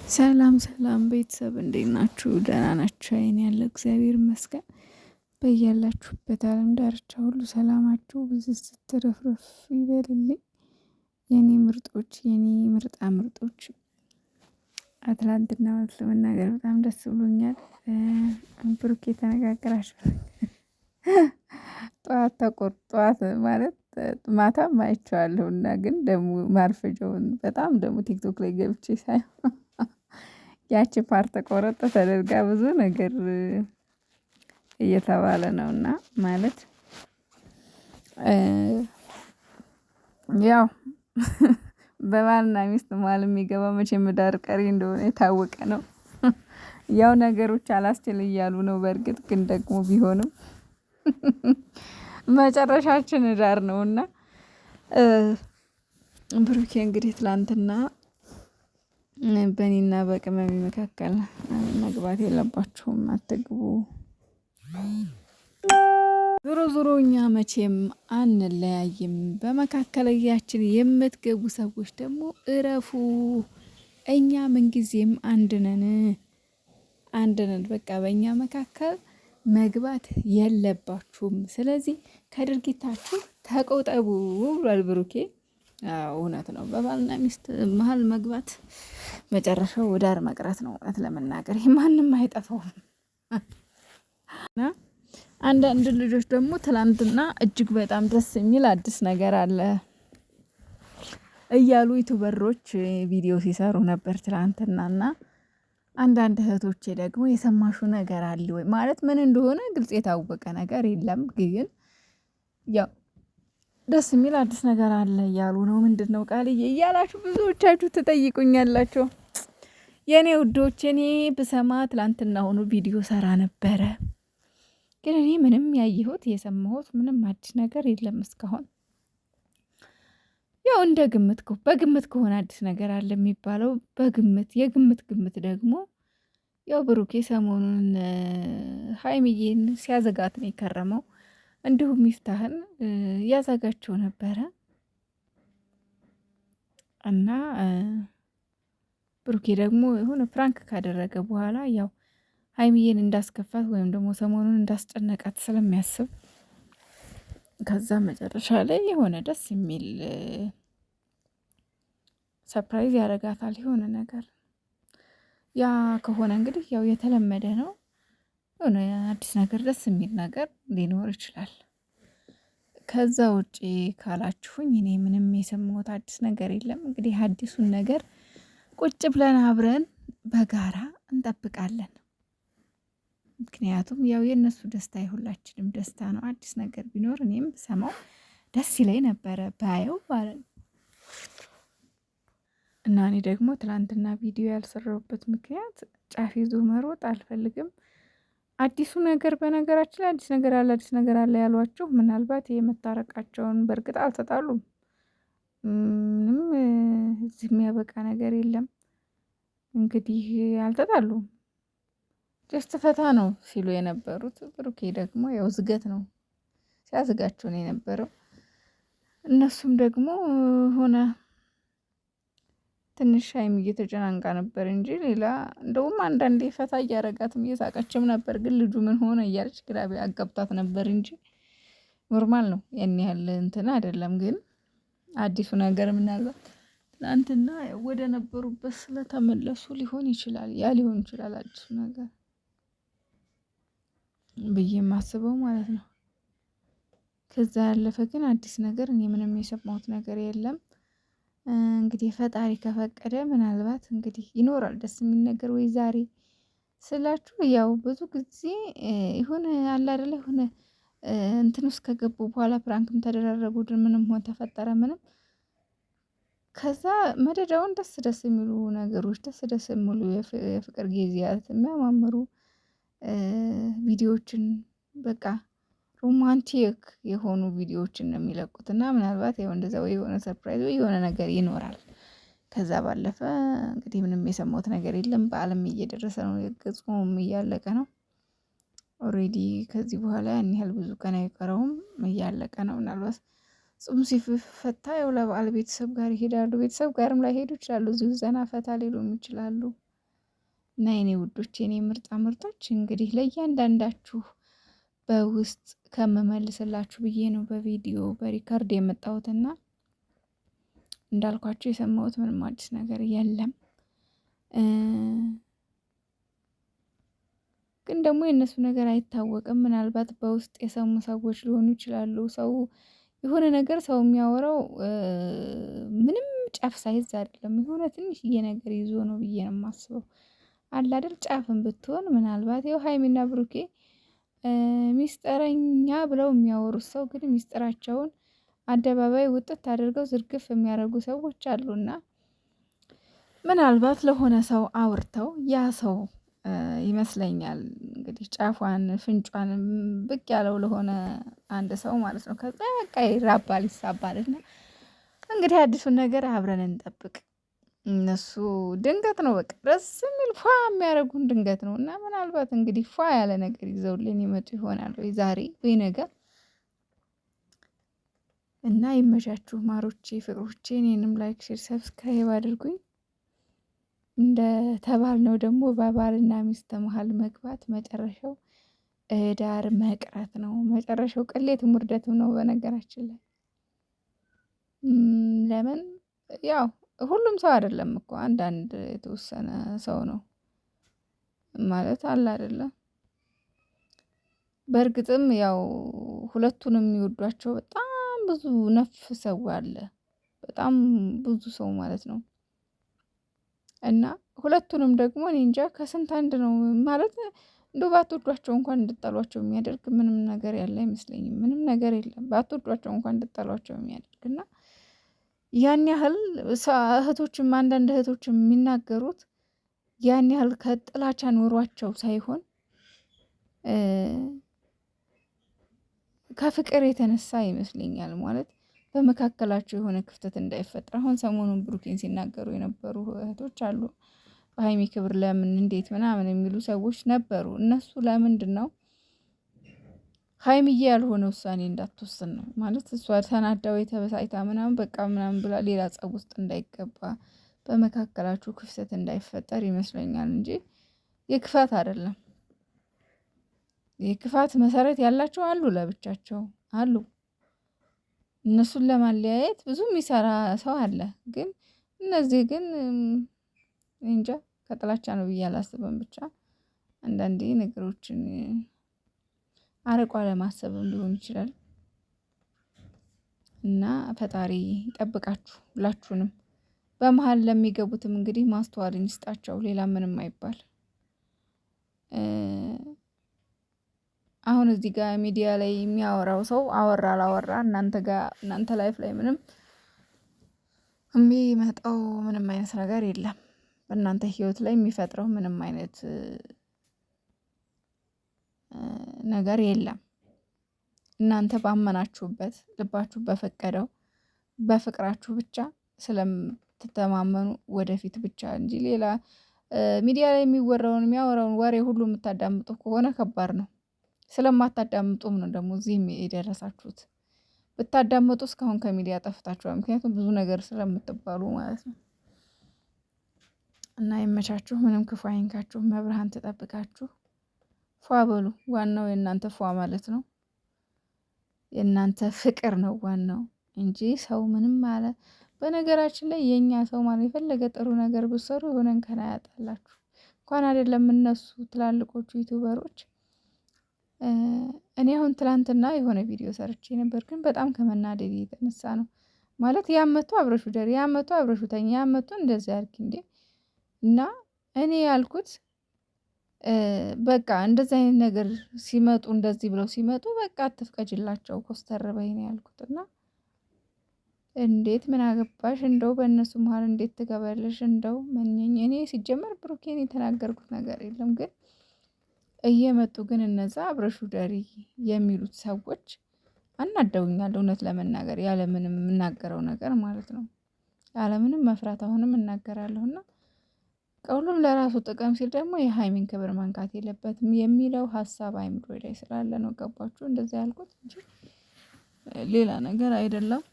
ሰላም ሰላም ቤተሰብ እንዴት ናችሁ? ደህና ናችሁ? እኔ ያለው እግዚአብሔር ይመስገን። በያላችሁበት ዓለም ዳርቻ ሁሉ ሰላማችሁ ብዙ ስትረፍረፍ ይበልልኝ። የኔ ምርጦች፣ የኔ ምርጣ ምርጦች፣ አትላንትና እውነት ለመናገር በጣም ደስ ብሎኛል። ብሩክ የተነጋገራችሁ ጠዋት ማለት ማታም አይቼዋለሁና ግን ደግሞ ማርፈጃውን በጣም ደግሞ ቲክቶክ ላይ ገብቼ ሳይሆን ያቺ ፓርት ቆረጥ ተደርጋ ብዙ ነገር እየተባለ ነውና ማለት ያው በባልና ሚስት መሃል የሚገባ መቼም ዳር ቀሪ እንደሆነ የታወቀ ነው። ያው ነገሮች አላስችል እያሉ ነው። በእርግጥ ግን ደግሞ ቢሆንም መጨረሻችን ዳር ነውና ብሩኬ እንግዲህ ትላንትና በእኔና በቅመሜ መካከል መግባት የለባችሁም አትግቡ። ዞሮ እኛ መቼም አንለያይም። በመካከለያችን የምትገቡ ሰዎች ደግሞ እረፉ። እኛ ምንጊዜም አንድ ነን። በቃ በእኛ መካከል መግባት የለባችሁም። ስለዚህ ከድርጊታችሁ ተቆጠቡ ብሏል ብሩኬ። እውነት ነው። በባልና ሚስት መሃል መግባት መጨረሻው ዳር መቅረት ነው። እውነት ለመናገር ይሄ ማንም አይጠፋውም። አንዳንድ ልጆች ደግሞ ትላንትና እጅግ በጣም ደስ የሚል አዲስ ነገር አለ እያሉ ዩቱበሮች ቪዲዮ ሲሰሩ ነበር ትላንትናና አንዳንድ እህቶቼ ደግሞ የሰማሹ ነገር አለ ወይ ማለት ምን እንደሆነ ግልጽ የታወቀ ነገር የለም። ግን ያው ደስ የሚል አዲስ ነገር አለ እያሉ ነው። ምንድነው ቃልዬ እያላችሁ ብዙዎቻችሁ ትጠይቁኛላችሁ። የኔ ውዶች እኔ ብሰማ ትላንትና ሆኖ ቪዲዮ ሰራ ነበረ። ግን እኔ ምንም ያየሁት የሰማሁት ምንም አዲስ ነገር የለም እስካሁን። ያው እንደ በግምት ከሆነ አዲስ ነገር አለ የሚባለው የግምት ደግሞ ያው ብሩኬ ሰሞኑን ሀይሚዬን ሲያዘጋት ነው የከረመው። እንዲሁም ሚፍታህን ያዘጋቸው ነበረ እና ብሩኬ ደግሞ የሆነ ፕራንክ ካደረገ በኋላ ያው ሀይሚዬን እንዳስከፋት ወይም ደግሞ ሰሞኑን እንዳስጨነቃት ስለሚያስብ ከዛ መጨረሻ ላይ የሆነ ደስ የሚል ሰርፕራይዝ ያደርጋታል የሆነ ነገር። ያ ከሆነ እንግዲህ ያው የተለመደ ነው። የሆነ አዲስ ነገር ደስ የሚል ነገር ሊኖር ይችላል። ከዛ ውጪ ካላችሁኝ እኔ ምንም የሰማሁት አዲስ ነገር የለም። እንግዲህ አዲሱን ነገር ቁጭ ብለን አብረን በጋራ እንጠብቃለን። ምክንያቱም ያው የእነሱ ደስታ የሁላችንም ደስታ ነው። አዲስ ነገር ቢኖር እኔም ብሰማው ደስ ይለኝ ነበረ ባየው ማለት ነው። እና እኔ ደግሞ ትላንትና ቪዲዮ ያልሰራሁበት ምክንያት ጫፍ ይዞ መሮጥ አልፈልግም። አዲሱ ነገር በነገራችን ላይ አዲስ ነገር አለ ያሏቸው ምናልባት የመታረቃቸውን በእርግጥ አልተጣሉም። ምንም እዚህ የሚያበቃ ነገር የለም። እንግዲህ አልተጣሉም። ጀስት ፈታ ነው ሲሉ የነበሩት። ብሩኬ ደግሞ ያው ዝገት ነው ሲያዝጋቸው ነው የነበረው። እነሱም ደግሞ ሆነ ትንሽ ሀይሚ እየተጨናንቃ ነበር እንጂ ሌላ እንደውም አንዳንዴ ፈታ እያረጋትም እየሳቀችም ነበር። ግን ልጁ ምን ሆነ እያለች ግራ አጋብታት ነበር እንጂ ኖርማል ነው። ያን ያህል እንትን አይደለም። ግን አዲሱ ነገር ምናልባት ትናንትና ወደ ነበሩበት ስለተመለሱ ሊሆን ይችላል። ያ ሊሆን ይችላል አዲሱ ነገር ብዬ የማስበው ማለት ነው። ከዛ ያለፈ ግን አዲስ ነገር እኔ ምንም የሰማሁት ነገር የለም። እንግዲህ ፈጣሪ ከፈቀደ ምናልባት እንግዲህ ይኖራል ደስ የሚል ነገር ወይ ዛሬ ስላችሁ ያው ብዙ ጊዜ የሆነ አለ አይደለ የሆነ እንትን ውስጥ ከገቡ በኋላ ፕራንክም ተደራረጉ ምንም ሆነ ተፈጠረ ምንም ከዛ መደዳውን ደስ የሚሉ ነገሮች ደስ የሚሉ የፍቅር ጊዜያት የሚያማምሩ ቪዲዮዎችን በቃ ሮማንቲክ የሆኑ ቪዲዮዎችን ነው የሚለቁት እና ምናልባት ያው እንደዛ ወይ የሆነ ሰርፕራይዝ ወይ የሆነ ነገር ይኖራል። ከዛ ባለፈ እንግዲህ ምንም የሰማሁት ነገር የለም። በዓለም እየደረሰ ነው። ጾሙም እያለቀ ነው። ኦሬዲ ከዚህ በኋላ ያን ያህል ብዙ ቀን አይቀረውም እያለቀ ነው። ምናልባት ጾም ሲፈታ ያው ለበዓል ቤተሰብ ጋር ይሄዳሉ። ቤተሰብ ጋርም ላይሄዱ ይችላሉ። እዚሁ ዘና ፈታ ሊሉም ይችላሉ። እና የኔ ውዶች የኔ ምርጣ ምርጦች እንግዲህ ለእያንዳንዳችሁ በውስጥ ከምመልስላችሁ ብዬ ነው በቪዲዮ በሪከርድ የመጣሁትና እንዳልኳችሁ የሰማሁት ምንም አዲስ ነገር የለም። ግን ደግሞ የእነሱ ነገር አይታወቅም። ምናልባት በውስጥ የሰሙ ሰዎች ሊሆኑ ይችላሉ። ሰው የሆነ ነገር ሰው የሚያወራው ምንም ጫፍ ሳይዝ አይደለም፣ የሆነ ትንሽዬ ነገር ይዞ ነው ብዬ ነው የማስበው። አለ አይደል? ጫፍን ብትሆን ምናልባት ይኸው ሀይሚና ብሩኬ ሚስጥረኛ ብለው የሚያወሩት ሰው ግን ሚስጥራቸውን አደባባይ ውጥት አድርገው ዝርግፍ የሚያደርጉ ሰዎች አሉና ምናልባት ለሆነ ሰው አውርተው ያ ሰው ይመስለኛል እንግዲህ ጫፏን ፍንጯን ብቅ ያለው ለሆነ አንድ ሰው ማለት ነው። ከዛ በቃ ይራባል ይሳባልና እንግዲህ አዲሱን ነገር አብረን እንጠብቅ። እነሱ ድንገት ነው በቃ ደስ የሚል ፏ የሚያደርጉን ድንገት ነው እና ምናልባት እንግዲህ ፏ ያለ ነገር ይዘውልን ይመጡ ይሆናል ወይ ዛሬ ወይ ነገር እና ይመቻችሁ ማሮቼ ፍቅሮቼ። እኔንም ላይክ ሼር ሰብስክራይብ አድርጉኝ። እንደ ተባልነው ደግሞ በባልና ሚስት መሀል መግባት መጨረሻው ዳር መቅረት ነው። መጨረሻው ቅሌትም ውርደትም ነው በነገራችን ላይ። ለምን ያው ሁሉም ሰው አይደለም እኮ አንዳንድ የተወሰነ ሰው ነው ማለት አለ አይደለም። በእርግጥም ያው ሁለቱንም የሚወዷቸው በጣም ብዙ ነፍ ሰው አለ፣ በጣም ብዙ ሰው ማለት ነው። እና ሁለቱንም ደግሞ እኔ እንጃ ከስንት አንድ ነው ማለት እንደው ባትወዷቸው እንኳን እንድጠሏቸው የሚያደርግ ምንም ነገር ያለ አይመስለኝም። ምንም ነገር የለም ባትወዷቸው እንኳን እንድጠሏቸው የሚያደርግ እና ያን ያህል እህቶችም አንዳንድ እህቶችም የሚናገሩት ያን ያህል ከጥላቻ ኖሯቸው ሳይሆን ከፍቅር የተነሳ ይመስለኛል። ማለት በመካከላቸው የሆነ ክፍተት እንዳይፈጠር አሁን ሰሞኑን ብሩኬን ሲናገሩ የነበሩ እህቶች አሉ። በሀይሚ ክብር ለምን እንዴት ምናምን የሚሉ ሰዎች ነበሩ። እነሱ ለምንድን ነው ሀይሚዬ ያልሆነ ውሳኔ እንዳትወስን ነው ማለት እሷ ተናዳው የተበሳይታ ምናምን በቃ ምናምን ብላ ሌላ ጸብ ውስጥ እንዳይገባ በመካከላችሁ ክፍተት እንዳይፈጠር ይመስለኛል እንጂ የክፋት አይደለም። የክፋት መሰረት ያላቸው አሉ፣ ለብቻቸው አሉ። እነሱን ለማለያየት ብዙ የሚሰራ ሰው አለ። ግን እነዚህ ግን እንጃ ከጥላቻ ነው ብዬ አላስብም። ብቻ አንዳንዴ ነገሮችን አርቆ ለማሰብም ሊሆን ይችላል እና ፈጣሪ ይጠብቃችሁ ሁላችሁንም። በመሀል ለሚገቡትም እንግዲህ ማስተዋልን ይስጣቸው። ሌላ ምንም አይባል። አሁን እዚህ ጋር ሚዲያ ላይ የሚያወራው ሰው አወራ አላወራ እናንተ ላይፍ ላይ ምንም የሚመጣው ምንም አይነት ነገር የለም። በእናንተ ህይወት ላይ የሚፈጥረው ምንም አይነት ነገር የለም። እናንተ ባመናችሁበት ልባችሁ በፈቀደው በፍቅራችሁ ብቻ ስለምትተማመኑ ወደፊት ብቻ እንጂ ሌላ ሚዲያ ላይ የሚያወራውን ወሬ ሁሉ የምታዳምጡ ከሆነ ከባድ ነው። ስለማታዳምጡም ነው ደግሞ እዚህም የደረሳችሁት። ብታዳምጡ እስካሁን ከሚዲያ ጠፍታችኋል። ምክንያቱም ብዙ ነገር ስለምትባሉ ማለት ነው። እና ይመቻችሁ፣ ምንም ክፉ አይንካችሁ፣ መብርሃን ትጠብቃችሁ። ፏ በሉ። ዋናው የእናንተ ፏ ማለት ነው። የእናንተ ፍቅር ነው ዋናው እንጂ ሰው ምንም አለ። በነገራችን ላይ የእኛ ሰው ማለት የፈለገ ጥሩ ነገር ብትሰሩ የሆነ እንከን አያጣላችሁ። እንኳን አይደለም እነሱ ትላልቆቹ ዩቱበሮች። እኔ አሁን ትላንትና የሆነ ቪዲዮ ሰርቼ ነበር፣ ግን በጣም ከመናደድ የተነሳ ነው ማለት ያመቱ አብረሹ ደሪ ያመቱ አብረሹ ተኛ ያመቱ እንደዚህ አድርጊ እንዴ። እና እኔ ያልኩት በቃ እንደዚህ አይነት ነገር ሲመጡ እንደዚህ ብለው ሲመጡ በቃ አትፍቀጅላቸው፣ ኮስተር በይ ነው ያልኩት። እና እንዴት ምን አገባሽ እንደው በእነሱ መሀል እንዴት ትገባለሽ? እንደው መኘኝ እኔ ሲጀመር ብሩኬን የተናገርኩት ነገር የለም። ግን እየመጡ ግን እነዛ አብረሹ ደሪ የሚሉት ሰዎች አናደውኛል፣ እውነት ለመናገር ያለምንም የምናገረው ነገር ማለት ነው። ያለምንም መፍራት አሁንም እናገራለሁና ሁሉም ለራሱ ጥቅም ሲል ደግሞ የሀይሚን ክብር መንካት የለበትም የሚለው ሀሳብ አይምሮ ላይ ስላለ ነው። ገባችሁ? እንደዛ ያልኩት እንጂ ሌላ ነገር አይደለም።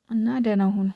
እና ደህና ሁኑ።